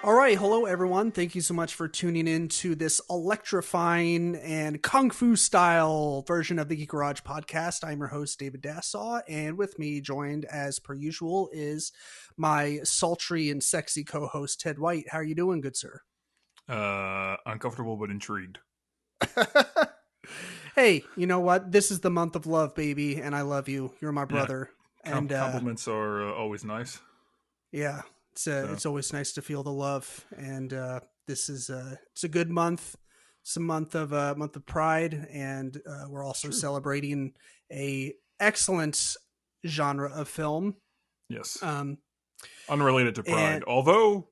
All right, hello everyone. Thank you so much for tuning in to this electrifying and kung fu style version of the Geek Garage podcast. I'm your host David Dassaw, and with me, joined as per usual, is my sultry and sexy co-host Ted White. How are you doing, good sir? Uncomfortable but intrigued. Hey, you know what? This is the month of love, baby, and I love you. You're my Yeah, brother, and compliments are always nice. yeah, So it's always nice to feel the love, and this is it's a good month. It's a month of Pride, and we're also true. celebrating a excellent genre of film. Yes, Um, unrelated to Pride. and Although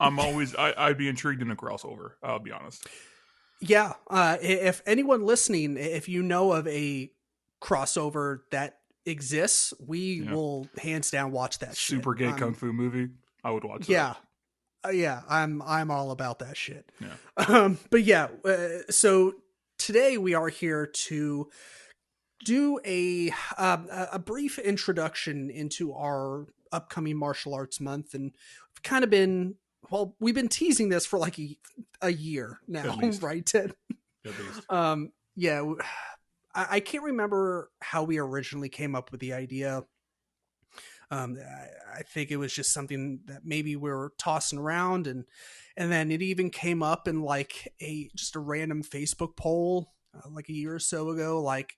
I'd be intrigued in a crossover. I'll be honest. yeah, if anyone listening, if you know of a crossover that exists, we Yeah, will hands down watch that shit. super gay kung fu movie. I would watch that. Yeah, yeah, I'm all about that shit. Yeah, But yeah, so today we are here to do a brief introduction into our upcoming martial arts month, and we've kind of been we've been teasing this for like a year now, at least. right, Ted? At least. Yeah, I can't remember how we originally came up with the idea. I think it was just something that maybe we were tossing around, and then it even came up in like just a random Facebook poll like a year or so ago. Like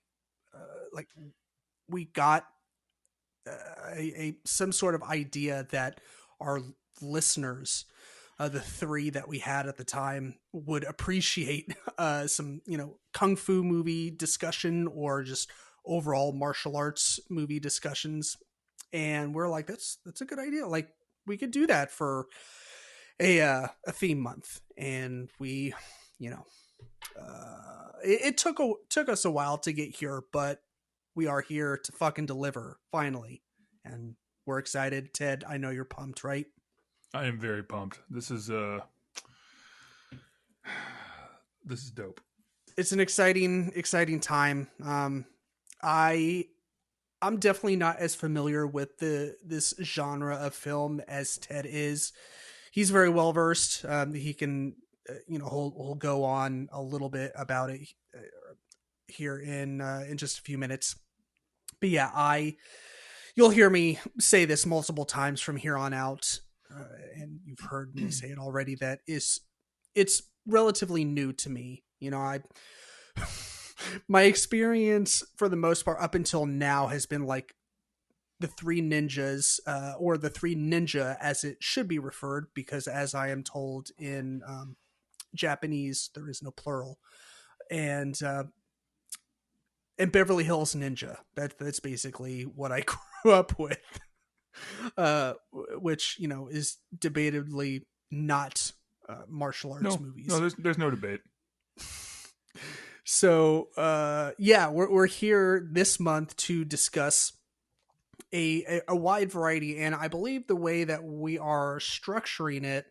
we got a some sort of idea that our listeners, the three that we had at the time, would appreciate some kung fu movie discussion or just overall martial arts movie discussions, and we're like, that's a good idea. Like we could do that for a theme month, and we, you know, it took us a while to get here, but we are here to fucking deliver finally, and we're excited. Ted, I know you're pumped, right? I am very pumped. This is dope. It's an exciting time. I I'm definitely not as familiar with this genre of film as Ted is. He's very well versed. He can, he'll go on a little bit about it here in just a few minutes. But yeah, you'll hear me say this multiple times from here on out, and you've heard me say it already. It's relatively new to me. I my experience for the most part up until now has been like the three ninjas, or the three ninja as it should be referred, because as I am told in Japanese, there is no plural. And Beverly Hills Ninja. That's basically what I grew up with, which is debatably not martial arts No, movies. there's no debate. So yeah, we're here this month to discuss a wide variety, and I believe the way that we are structuring it.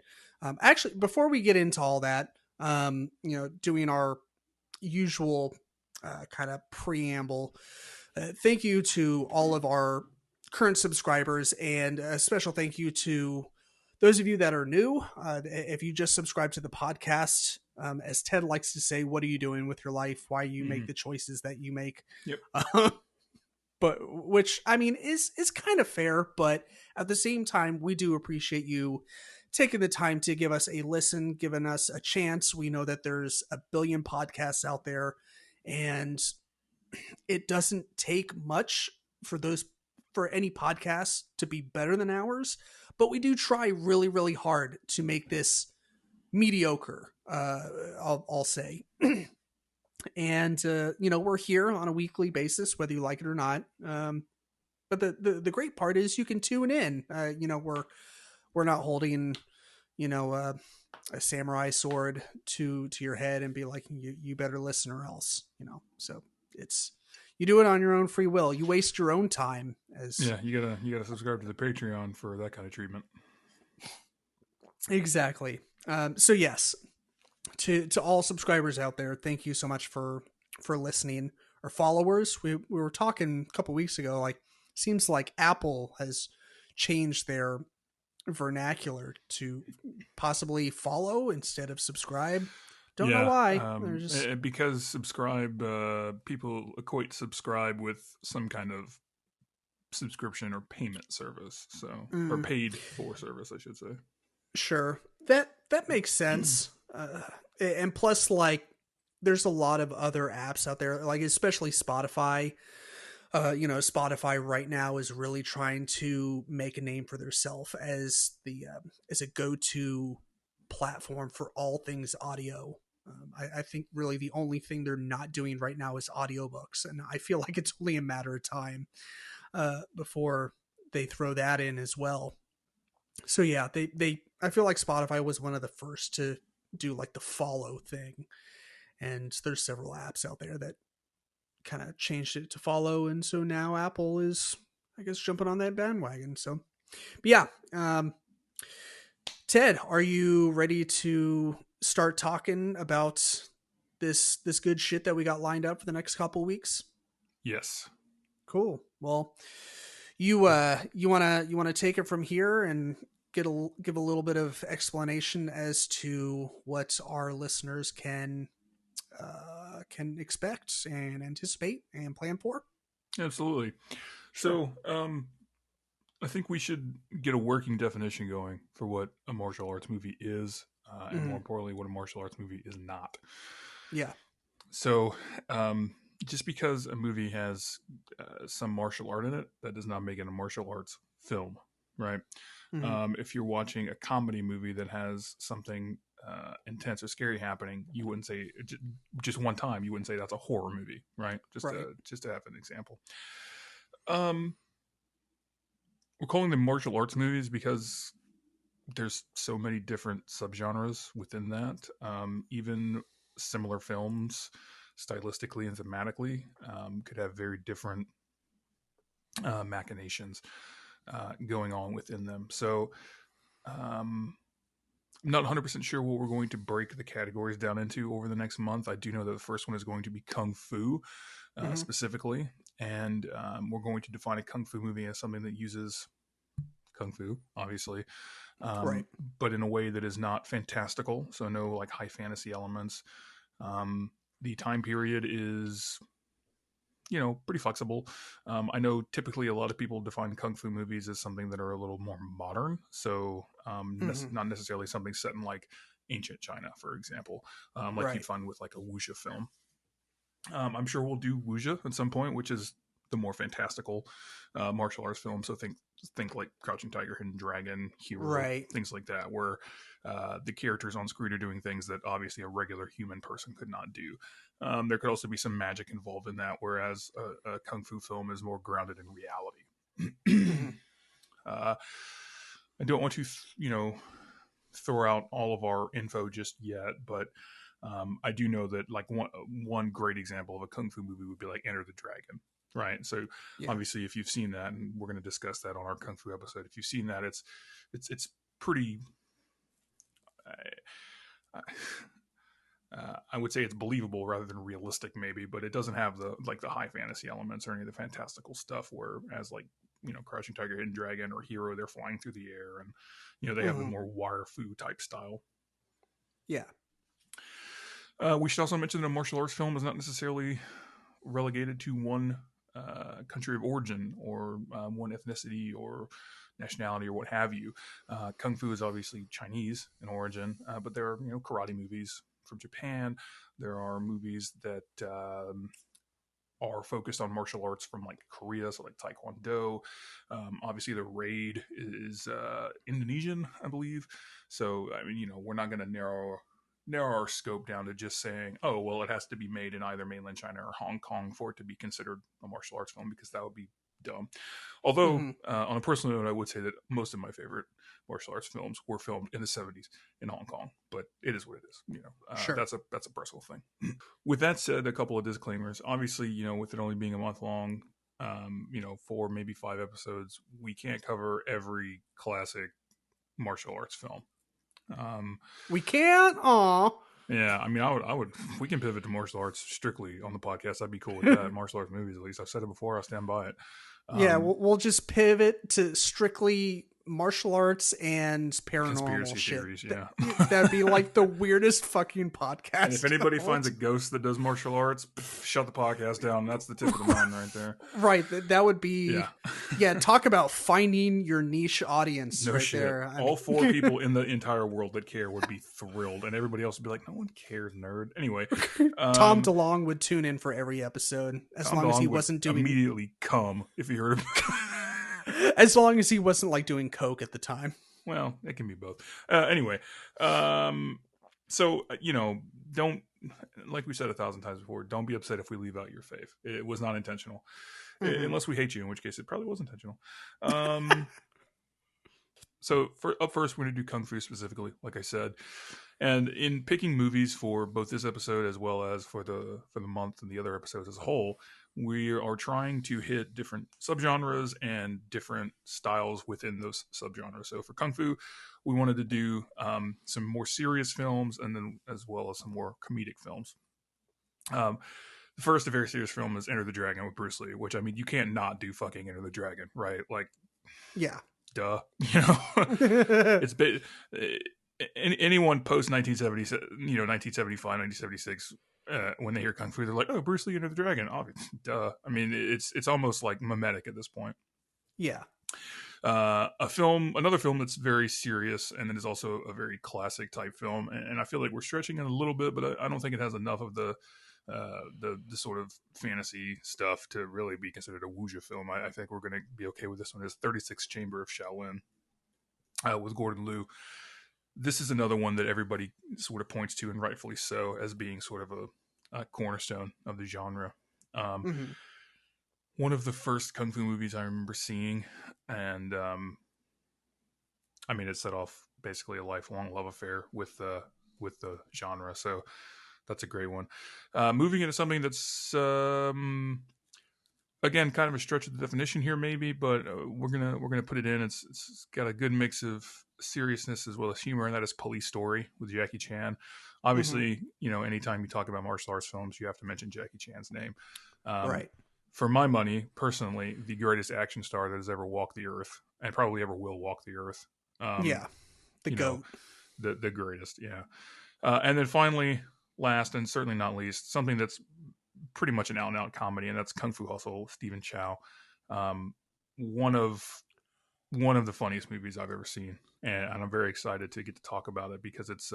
Actually, before we get into all that, doing our usual kind of preamble. Thank you to all of our current subscribers, and a special thank you to those of you that are new. If you just subscribe to the podcast, as Ted likes to say, what are you doing with your life? Why you make the choices that you make? Yep. But which, I mean, is kind of fair, but at the same time, we do appreciate you taking the time to give us a listen, giving us a chance. We know that there's a billion podcasts out there, and it doesn't take much for any podcast to be better than ours, but we do try really, really hard to make this mediocre. I'll say. And we're here on a weekly basis, whether you like it or not. But the great part is you can tune in. We're not holding a samurai sword to your head and be like, you better listen or else. So it's, you do it on your own free will. You waste your own time. Yeah, you gotta subscribe to the Patreon for that kind of treatment. Exactly. So yes, to all subscribers out there, thank you so much for listening. Our followers, we were talking a couple weeks ago, like, seems like Apple has changed their vernacular to possibly follow instead of subscribe. Don't know Yeah, why. They're just because subscribe, people equate subscribe with some kind of subscription or payment service. So, or mm, paid for service, I should say. sure. That makes sense. And plus, like, there's a lot of other apps out there, like especially Spotify. Spotify right now is really trying to make a name for themselves as a go-to platform for all things audio. I think really the only thing they're not doing right now is audiobooks, and I feel like it's only a matter of time before they throw that in as well. So yeah, they I feel like Spotify was one of the first to do like the follow thing, and there's several apps out there that kind of changed it to follow, and so now Apple is, I guess, jumping on that bandwagon. So, but yeah, Ted, are you ready to start talking about this good shit that we got lined up for the next couple weeks? Yes. Cool. Well, you wanna take it from here and give a little bit of explanation as to what our listeners can expect and anticipate and plan for. Absolutely. Sure. So, I think we should get a working definition going for what a martial arts movie is, and more Mm, importantly, what a martial arts movie is not. yeah. So, just because a movie has some martial art in it, that does not make it a martial arts film, right? Hmm. If you're watching a comedy movie that has something intense or scary happening, you wouldn't say just one time. You wouldn't say that's a horror movie, right? Right. Just to have an example. Um, we're calling them martial arts movies because there's so many different subgenres within that. Even similar films, stylistically and thematically, could have very different machinations going on within them. So, um, I'm not 100% sure what we're going to break the categories down into over the next month. I do know that the first one is going to be Kung Fu Hmm. specifically. And we're going to define a Kung Fu movie as something that uses Kung Fu, obviously, Right. um, but in a way that is not fantastical. So, no like high fantasy elements. Um, the time period is pretty flexible. I know typically a lot of people define kung fu movies as something that are a little more modern, so Hmm. not necessarily something set in like ancient China, for example, like you'd Right. find with like a wuxia film. I'm sure we'll do wuxia at some point, which is the more fantastical martial arts film. So think like Crouching Tiger, Hidden Dragon, Hero, Right. things like that, where the characters on screen are doing things that obviously a regular human person could not do. There could also be some magic involved in that, whereas a kung fu film is more grounded in reality. Hmm. uh, I don't want to, throw out all of our info just yet, but I do know that like one great example of a kung fu movie would be like Enter the Dragon, right? So Yeah. obviously, if you've seen that, and we're going to discuss that on our kung fu episode, if you've seen that, it's pretty. Uh, I would say it's believable rather than realistic, maybe, but it doesn't have the high fantasy elements or any of the fantastical stuff. Whereas Crouching Tiger, Hidden Dragon, or Hero, they're flying through the air, and they have the Hmm. more wire fu type style. Yeah. We should also mention that a martial arts film is not necessarily relegated to one country of origin or one ethnicity or nationality or what have you. Kung Fu is obviously Chinese in origin, but there are karate movies from Japan. There are movies that are focused on martial arts from like Korea, so like Taekwondo. Obviously, the Raid is Indonesian, I believe. So I mean, we're not going to narrow our scope down to just saying, oh, well, it has to be made in either mainland China or Hong Kong for it to be considered a martial arts film, because that would be dumb. Although, Hmm. on a personal note, I would say that most of my favorite martial arts films were filmed in the 70s in Hong Kong, but it is what it is. Sure. That's a personal thing. With that said, a couple of disclaimers. Obviously, with it only being a month long, 4 maybe 5 episodes, we can't cover every classic martial arts film. Um, We can't. Aw. yeah, I mean, I would. If we can pivot to martial arts strictly on the podcast, I'd be cool with that. Martial arts movies, at least. I've said it before. I stand by it. Yeah, Um, we'll just pivot to strictly martial arts and paranormal Conspiracy shit. theories, yeah. That'd be like the weirdest fucking And if podcast. anybody finds a ghost that does martial arts, shut the podcast down. That's the tip of the mountain right there. Right, that would be, Yeah. yeah. Talk about finding your niche audience, No right shit. there. I All mean, 4 people in the entire world that care would be thrilled, and everybody else would be like, "No one cares, nerd." Anyway, Tom DeLonge would tune in for every episode as Tom long as he DeLonge would wasn't doing, immediately come if he heard of. as long as he wasn't like doing coke at the time. Well, it can be both. Anyway, so don't, like we said 1,000 times before, don't be upset if we leave out your fave. It was not intentional, unless we hate you, in which case it probably was intentional. So up first, we're going to do Kung Fu specifically, like I said. And in picking movies for both this episode as well as for the month and the other episodes as a whole, we are trying to hit different subgenres and different styles within those subgenres. So for Kung Fu, we wanted to do some more serious films, and then as well as some more comedic films. The first, a very serious film, is Enter the Dragon with Bruce Lee, which, I mean, you can't not do fucking Enter the Dragon, right? Like, Yeah. duh. It's been anyone post 1970, 1975, 1976, when they hear Kung Fu, they're like, "Oh, Bruce Lee, Enter the Dragon." Oh, duh. I mean, it's almost like mimetic at this point. Yeah. Another film that's very serious, and it is also a very classic type film, and I feel like we're stretching it a little bit, but I don't think it has enough of the sort of fantasy stuff to really be considered a wuxia film. I think we're going to be okay with this one. Is 36 Chamber of Shaolin with Gordon Liu. This is another one that everybody sort of points to, and rightfully so, as being sort of a cornerstone of the genre. One of the first Kung Fu movies I remember seeing, and I mean, it set off basically a lifelong love affair with the genre. So that's a great one. Moving into something that's again kind of a stretch of the definition here, maybe, but we're gonna put it in. It's got a good mix of seriousness as well as humor, and that is Police Story with Jackie Chan. Obviously, anytime you talk about martial arts films, you have to mention Jackie Chan's name. Right. For my money, personally, the greatest action star that has ever walked the earth, and probably ever will walk the earth. Yeah. The GOAT. The greatest, yeah. And then finally, last and certainly not least, something that's pretty much an out-and-out comedy, and that's Kung Fu Hustle, Stephen Chow. One of the funniest movies I've ever seen, and I'm very excited to get to talk about it because it's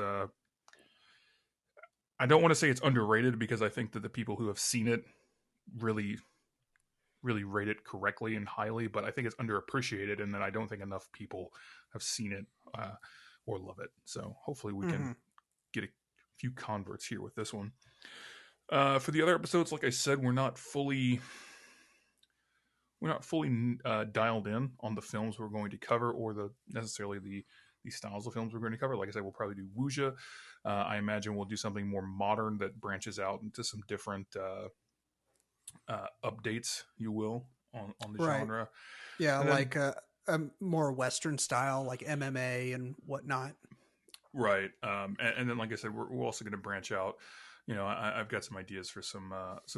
I don't want to say it's underrated, because I think that the people who have seen it really rate it correctly and highly, but I think it's underappreciated, and that I don't think enough people have seen it or love it. So hopefully we can get a few converts here with this one. For the other episodes, like I said, we're not fully dialed in on the films we're going to cover, or necessarily the styles of films we're going to cover. Like I said, we'll probably do wuxia. I imagine we'll do something more modern that branches out into some different updates, you will, on the genre. Yeah, and like a more Western style, like MMA and whatnot. Right. And then, like I said, we're also going to branch out. I've got some ideas for some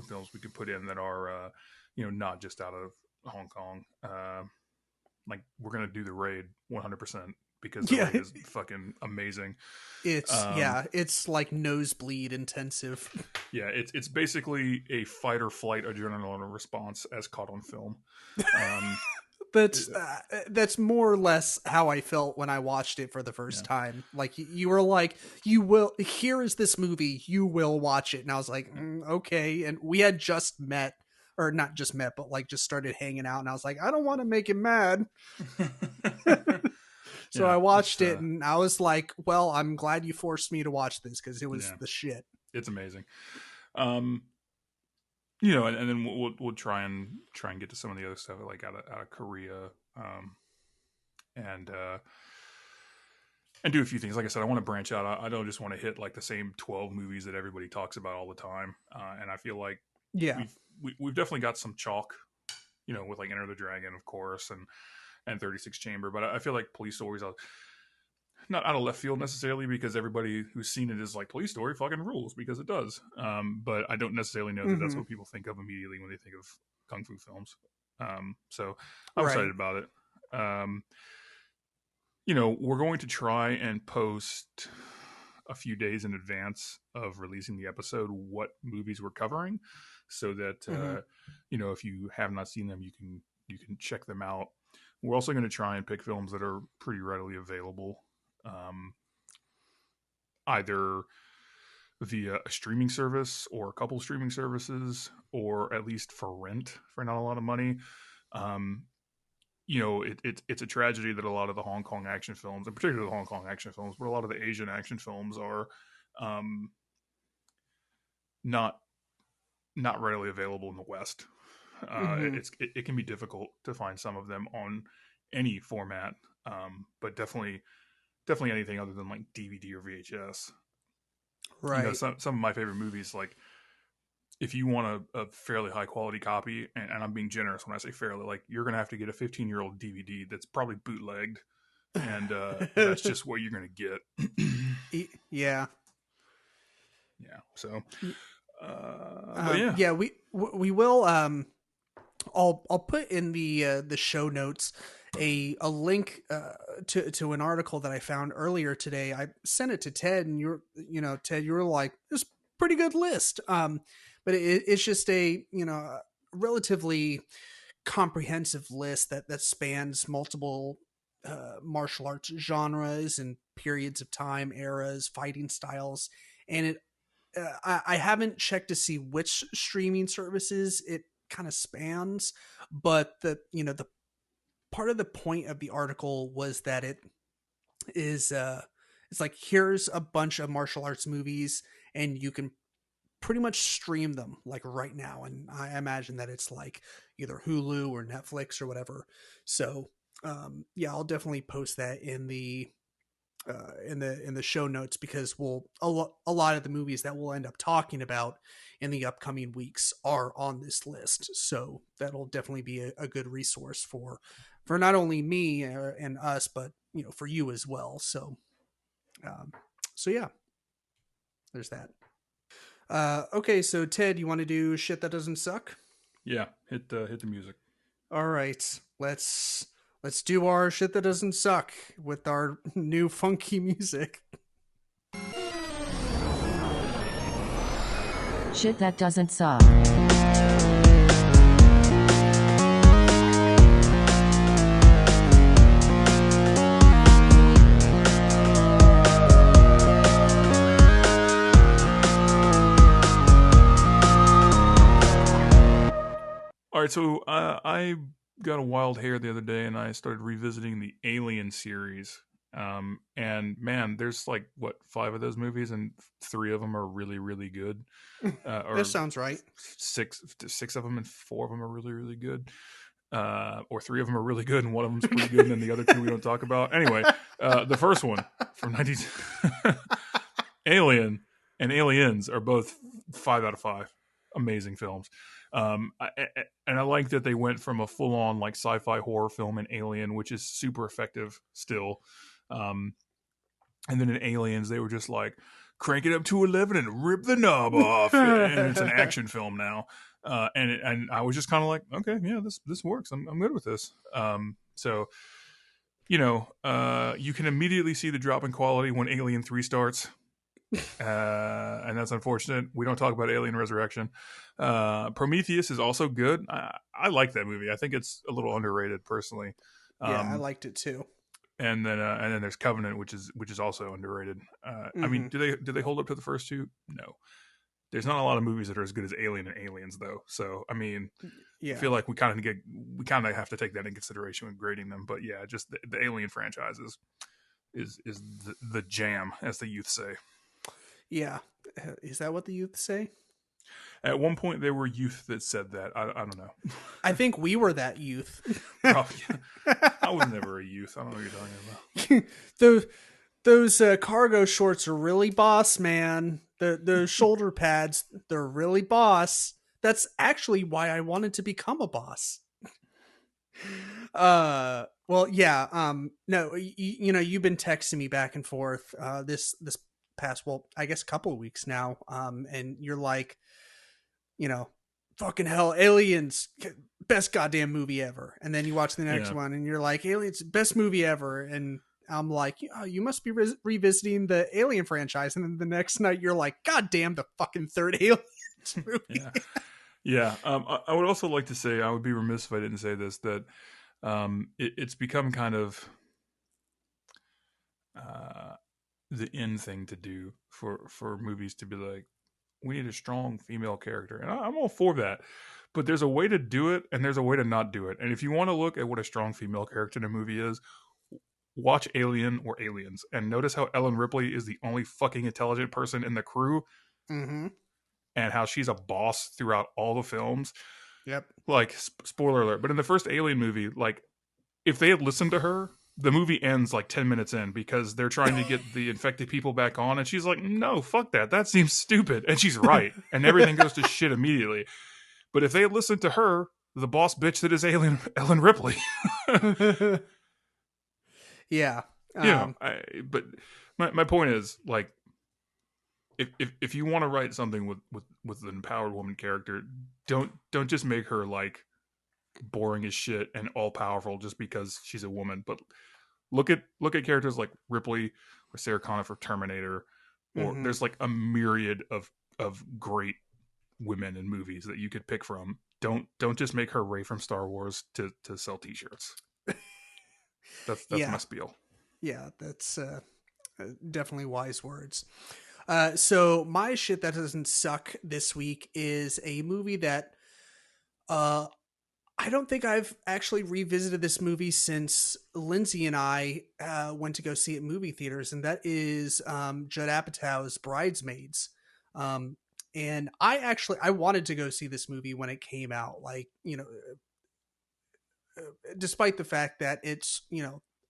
films we could put in that are, not just out of Hong Kong. Like, we're going to do The Raid 100%, because The Raid is fucking amazing. It's like nosebleed intensive. Yeah, it's basically a fight or flight adrenaline response as caught on film. That's more or less how I felt when I watched it for the first time. Like, you were like, here is this movie, you will watch it. And I was like, okay. And we had just met, or not just met, but like just started hanging out. And I was like, I don't want to make him mad. So I watched it, and I was like, well, I'm glad you forced me to watch this, because it was the shit. It's amazing. And then we'll try and get to some of the other stuff, like out of Korea, and do a few things. Like I said, I want to branch out. I don't just want to hit like the same 12 movies that everybody talks about all the time. And I feel like we've definitely got some chalk, with like Enter the Dragon, of course, and 36 Chamber. But I feel like Police Stories are not out of left field necessarily, because everybody who's seen it is like, Police Story fucking rules, because it does. But I don't necessarily know that that's what people think of immediately when they think of Kung Fu films. So I'm excited about it. we're going to try and post a few days in advance of releasing the episode what movies we're covering, so that Mm-hmm. if you have not seen them, you can check them out. We're also going to try and pick films that are pretty readily available, um, either via a streaming service or a couple streaming services, or at least for rent for not a lot of money. Um, it's a tragedy that a lot of the Hong Kong action films, and particularly the Hong Kong action films, but a lot of the Asian action films are um, not not readily available in the West. Mm-hmm. It can be difficult to find some of them on any format, but definitely anything other than like DVD or VHS. Right. Some of my favorite movies, like if you want a fairly high quality copy, and I'm being generous when I say fairly, like you're gonna have to get a 15-year-old DVD that's probably bootlegged, and that's just what you're gonna get. Yeah. Yeah. So, but yeah, Yeah, we will. I'll put in the show notes a link to an article that I found earlier today. I sent it to Ted, and Ted, you were like, "This is a pretty good list." But it's just a relatively comprehensive list that spans multiple martial arts genres and periods of time, eras, fighting styles, and it I haven't checked to see which streaming services it kind of spans, but the part of the point of the article was that it is it's like, here's a bunch of martial arts movies and you can pretty much stream them like right now, and I imagine that it's like either Hulu or Netflix or whatever. So yeah, I'll definitely post that in the show notes, because a lot of the movies that we'll end up talking about in the upcoming weeks are on this list, so that'll definitely be a good resource for not only me and us, but for you as well. So um, so yeah, there's that. Okay, so Ted, you want to do shit that doesn't suck? yeah. Hit the music. All right, let's do our shit that doesn't suck with our new funky music. Shit that doesn't suck. All right, so I got a wild hair the other day, and I started revisiting the Alien series. And man, there's like what, five of those movies, and three of them are really, really good. This Or sounds right. six of them, and four of them are really, really good. Or three of them are really good, and one of them's pretty good, and then the other two we don't talk about. Anyway, the first one from 19 Alien and Aliens are both 5 out of 5. Amazing films. And I like that they went from a full on like sci-fi horror film in Alien, which is super effective still. Um, and then in Aliens, they were just like, crank it up to 11 and rip the knob off. And it's an action film now. And I was just kind of like, okay, yeah, this works. I'm good with this. So, you can immediately see the drop in quality when Alien 3 starts. And that's unfortunate. We don't talk about Alien Resurrection. Prometheus is also good. I like that movie. I think it's a little underrated personally. Yeah, I Um, liked it too. and then there's Covenant, which is also underrated. I mean, Hmm. do they hold up to the first two? No. There's not a lot of movies that are as good as Alien and Aliens, though. So I mean, I Yeah, feel like we kind of have to take that in consideration when grading them. But yeah, just the Alien franchise is the jam, as the youth say. yeah. Is that what the youth say? At one point, there were youth that said that. I don't know. I think we were that youth. Probably. I was never a youth. I don't know what you're talking about. those cargo shorts are really boss, man. The shoulder pads, they're really boss. That's actually why I wanted to become a boss. Well, yeah. No, you've been texting me back and forth this past, well, I guess, couple of weeks now. And you're like, you know, fucking hell, Aliens, best goddamn movie ever. And then you watch the next Yeah. one and you're like, Aliens, best movie ever. And I'm like, oh, you must be revisiting the Alien franchise. And then the next night you're like, God damn, the fucking third Alien movie. Yeah. Yeah. I would also like to say, I would be remiss if I didn't say this, that it's become kind of uh, the in thing to do for movies to be like, we need a strong female character. And I'm all for that. But there's a way to do it and there's a way to not do it. And if you want to look at what a strong female character in a movie is, watch Alien or Aliens and notice how Ellen Ripley is the only fucking intelligent person in the crew Mm-hmm. and how she's a boss throughout all the films. Yep. Like, spoiler alert, but in the first Alien movie, like, if they had listened to her, the movie ends like 10 minutes in because they're trying to get the infected people back on. And she's like, no, fuck that. That seems stupid. And she's right. And everything goes to shit immediately. But if they had listened to her, the boss bitch that is Alien Ellen Ripley. Yeah. But my point is, like, if you want to write something with an empowered woman character, don't just make her like boring as shit and all powerful just because she's a woman. But look at characters like Ripley or Sarah Connor for Terminator, or Mm-hmm. there's like a myriad of great women in movies that you could pick from. Don't just make her Rey from Star Wars to sell T-shirts. That's Yeah. my spiel. Yeah, that's definitely wise words. So my shit that doesn't suck this week is a movie that I don't think I've actually revisited this movie since Lindsay and I went to go see it in movie theaters, and that is Judd Apatow's Bridesmaids. Um, and I wanted to go see this movie when it came out, like, despite the fact that it's,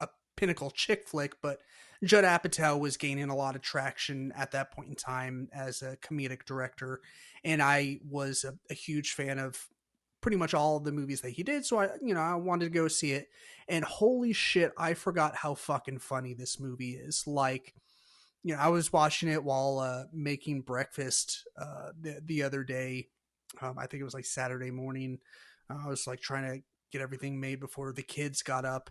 a pinnacle chick flick, but Judd Apatow was gaining a lot of traction at that point in time as a comedic director, and I was a huge fan of pretty much all of the movies that he did. So I wanted to go see it, and holy shit, I forgot how fucking funny this movie is. Like, I was watching it while making breakfast the other day. I think it was like Saturday morning. I was like trying to get everything made before the kids got up,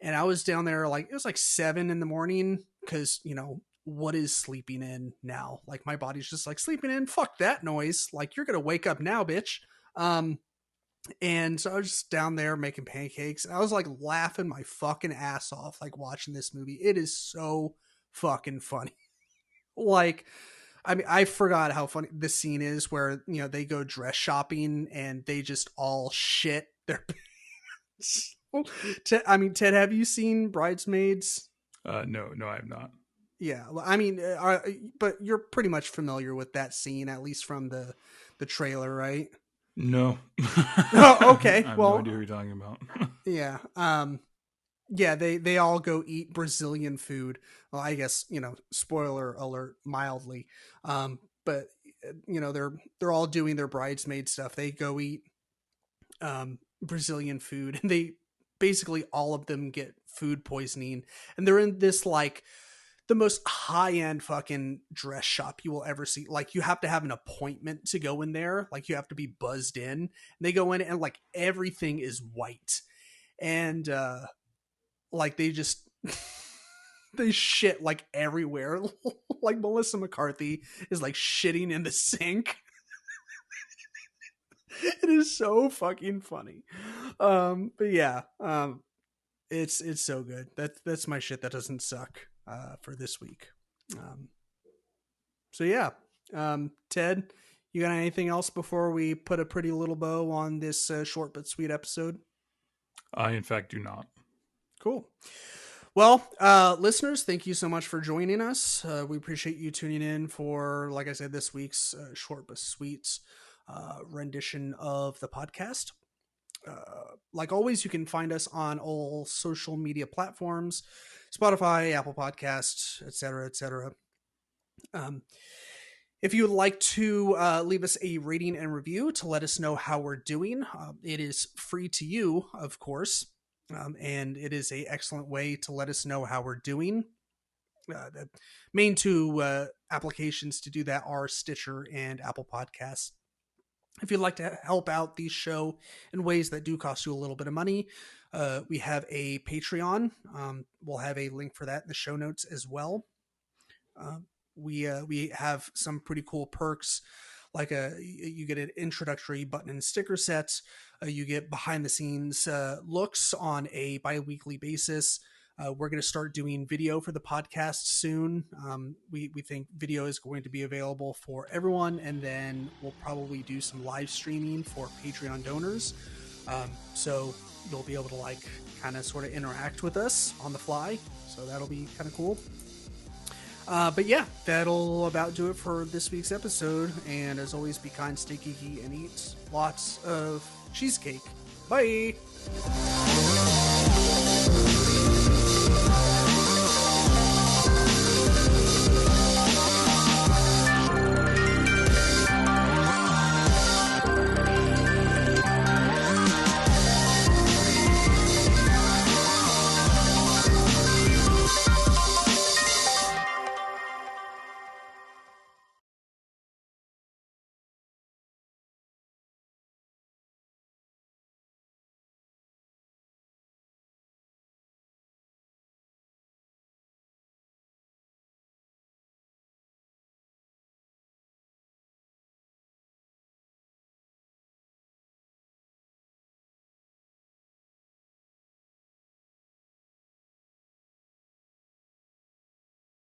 and I was down there like it was like 7 in the morning because what is sleeping in now? Like my body's just like sleeping in. Fuck that noise. Like you're gonna wake up now, bitch. And so I was just down there making pancakes, and I was like laughing my fucking ass off, like watching this movie. It is so fucking funny. Like, I mean, I forgot how funny this scene is where, they go dress shopping and they just all shit their pants. I mean, Ted, have you seen Bridesmaids? No, I have not. Yeah. I mean, but you're pretty much familiar with that scene, at least from the trailer, right? No. Oh, okay. I have Well, no idea what you're talking about. yeah. Yeah, they all go eat Brazilian food. Well, I guess, spoiler alert mildly. But they're all doing their bridesmaid stuff. They go eat Brazilian food, and they basically all of them get food poisoning, and they're in this like the most high-end fucking dress shop you will ever see. Like you have to have an appointment to go in there. Like you have to be buzzed in. And they go in and like everything is white. And like they just they shit like everywhere. Like Melissa McCarthy is like shitting in the sink. It is so fucking funny. But yeah, it's so good. That's my shit that doesn't suck for this week. Um, so yeah, Ted, you got anything else before we put a pretty little bow on this short but sweet episode? I, in fact, do not. Cool. Well, listeners, thank you so much for joining us. We appreciate you tuning in for, like I said, this week's short but sweet rendition of the podcast. Like always, you can find us on all social media platforms, Spotify, Apple Podcasts, etc., etc. If you would like to leave us a rating and review to let us know how we're doing, it is free to you, of course. And it is a excellent way to let us know how we're doing. The main two applications to do that are Stitcher and Apple Podcasts. If you'd like to help out the show in ways that do cost you a little bit of money, We have a Patreon. We'll have a link for that in the show notes as well. Um, we have some pretty cool perks, like you get an introductory button and sticker set. You get behind the scenes looks on a bi-weekly basis. We're going to start doing video for the podcast soon. We think video is going to be available for everyone, and then we'll probably do some live streaming for Patreon donors. So you'll be able to like kind of sort of interact with us on the fly. So that'll be kind of cool. But yeah, that'll about do it for this week's episode. And as always, be kind, stay geeky, and eat lots of cheesecake. Bye!